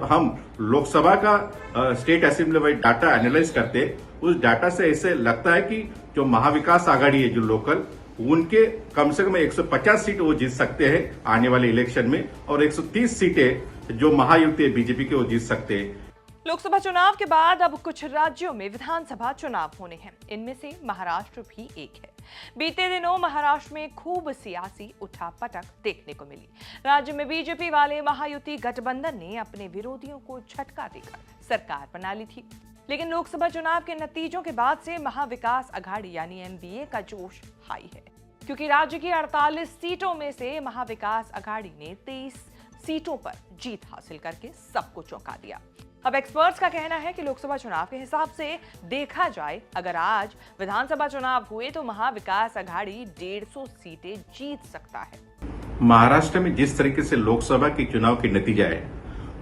हम लोकसभा का state assembly wise data analyse करते, उस डाटा से ऐसे लगता है कि जो महाविकास आघाड़ी है जो लोकल, उनके कम से कम 150 सीट वो जीत सकते हैं आने वाले इलेक्शन में, और 130 सीटें जो महायुति है बीजेपी के वो जीत सकते हैं। लोकसभा चुनाव के बाद अब कुछ राज्यों में विधानसभा चुनाव होने हैं। इनमें से महाराष्ट्र भी एक है। बीते दिनों महाराष्ट्र में खूब सियासी उठापटक देखने को मिली। राज्य में बीजेपी वाले महायुति गठबंधन ने अपने विरोधियों को झटका देकर सरकार बना ली थी। लेकिन लोकसभा चुनाव के नतीजों के बाद से महाविकास अघाड़ी यानी एमवीए का जोश हाई है, क्योंकि राज्य की 48 सीटों में से महाविकास अघाड़ी ने 23 सीटों पर जीत हासिल करके सबको चौंका दिया। अब एक्सपर्ट्स का कहना है कि लोकसभा चुनाव के हिसाब से देखा जाए, अगर आज विधानसभा चुनाव हुए तो महाविकास अघाड़ी 150 सीटें जीत सकता है। महाराष्ट्र में जिस तरीके से लोकसभा के चुनाव के नतीजा है,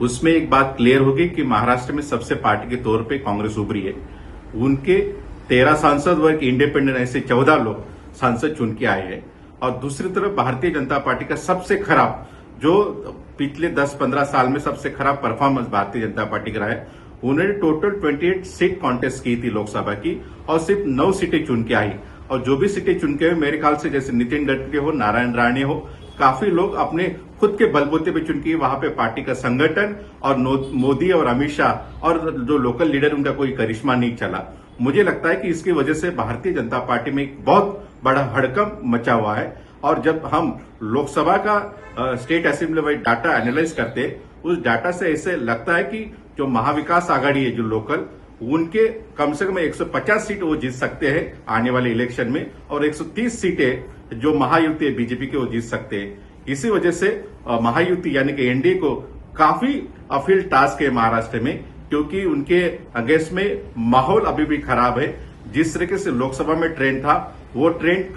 उसमें एक बात क्लियर होगी कि महाराष्ट्र में सबसे पार्टी के तौर पे कांग्रेस उभरी है। उनके 13 सांसद व एक इंडिपेंडेंट ऐसे 14 लोग सांसद चुन के आए हैं। और दूसरी तरफ भारतीय जनता पार्टी का सबसे खराब, जो पिछले 10-15 साल में सबसे खराब परफॉर्मेंस भारतीय जनता पार्टी का रहा है, उन्होंने टोटल 28 सीट कॉन्टेस्ट की थी लोकसभा की, और सिर्फ 9 सीटें चुन के आई। और जो भी सीटें चुन के हुए, मेरे ख्याल से जैसे नितिन गडकरी हो, नारायण राणे हो, काफी लोग अपने खुद के बलबूते पे चुन के, वहां पे पार्टी का संगठन और मोदी और अमित शाह और जो लोकल लीडर, उनका कोई करिश्मा नहीं चला। मुझे लगता है कि इसकी वजह से भारतीय जनता पार्टी में एक बहुत बड़ा हड़कंप मचा हुआ है। और जब हम लोकसभा का state assembly wise data analyse करते, उस डाटा से ऐसे लगता है कि जो महाविकास आघाड़ी है जो लोकल, उनके कम से कम 150 सीट वो जीत सकते हैं आने वाले इलेक्शन में, और 130 सीटें जो महायुति है बीजेपी के वो जीत सकते हैं। इसी वजह से महायुति यानी कि एनडीए को काफी अपील टास्क है महाराष्ट्र में, क्योंकि उनके अगेंस्ट में माहौल अभी भी खराब है। जिस तरीके से लोकसभा में ट्रेंड था, वो ट्रेंड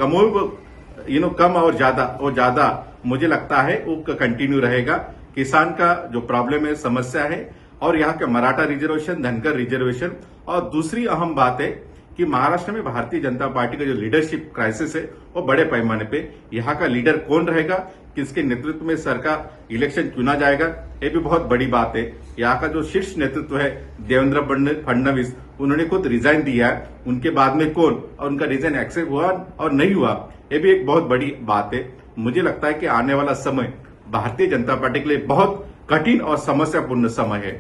कम और ज्यादा मुझे लगता है वो कंटिन्यू रहेगा। किसान का जो प्रॉब्लम है, समस्या है, और यहाँ के मराठा रिजर्वेशन, धनकर रिजर्वेशन, और दूसरी अहम बात है कि महाराष्ट्र में भारतीय जनता पार्टी का जो लीडरशिप क्राइसिस है, वो बड़े पैमाने पे, यहाँ का लीडर कौन रहेगा, किसके नेतृत्व में सरकार इलेक्शन चुना जाएगा, ये भी बहुत बड़ी बात है। यहाँ का जो शीर्ष नेतृत्व है, देवेंद्र फडणवीस, उन्होंने खुद रिजाइन दिया है, उनके बाद में कौन, और उनका रिजाइन एक्सेप्ट हुआ और नहीं हुआ, ये भी एक बहुत बड़ी बात है। मुझे लगता है कि आने वाला समय भारतीय जनता पार्टी के लिए बहुत कठिन और समस्यापूर्ण समय है।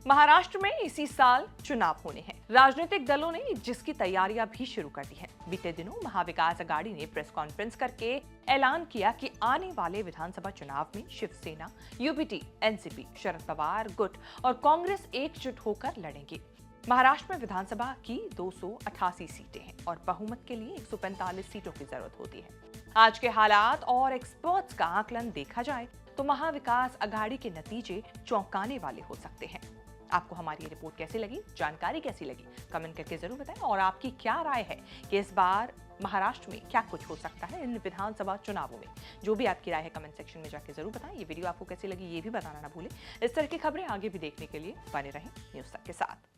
महाराष्ट्र में इसी साल चुनाव होने हैं। राजनीतिक दलों ने जिसकी तैयारियां भी शुरू कर दी हैं। बीते दिनों महाविकास अघाड़ी ने प्रेस कॉन्फ्रेंस करके ऐलान किया कि आने वाले विधानसभा चुनाव में शिवसेना, यूपीटी, एनसीपी, शरद पवार गुट और कांग्रेस एकजुट होकर लड़ेंगे। महाराष्ट्र में विधानसभा की 288 सीटें हैं और बहुमत के लिए 145 सीटों की जरूरत होती है। आज के हालात और एक्सपर्ट्स का आकलन देखा जाए तो महाविकास अघाड़ी के नतीजे चौंकाने वाले हो सकते हैं। आपको हमारी ये रिपोर्ट कैसी लगी, जानकारी कैसी लगी, कमेंट करके जरूर बताएं। और आपकी क्या राय है कि इस बार महाराष्ट्र में क्या कुछ हो सकता है इन विधानसभा चुनावों में? जो भी आपकी राय है कमेंट सेक्शन में जाके जरूर बताएं। ये वीडियो आपको कैसी लगी ये भी बताना ना भूलें। इस तरह की खबरें आगे भी देखने के लिए बने रहें न्यूज़ तक के साथ।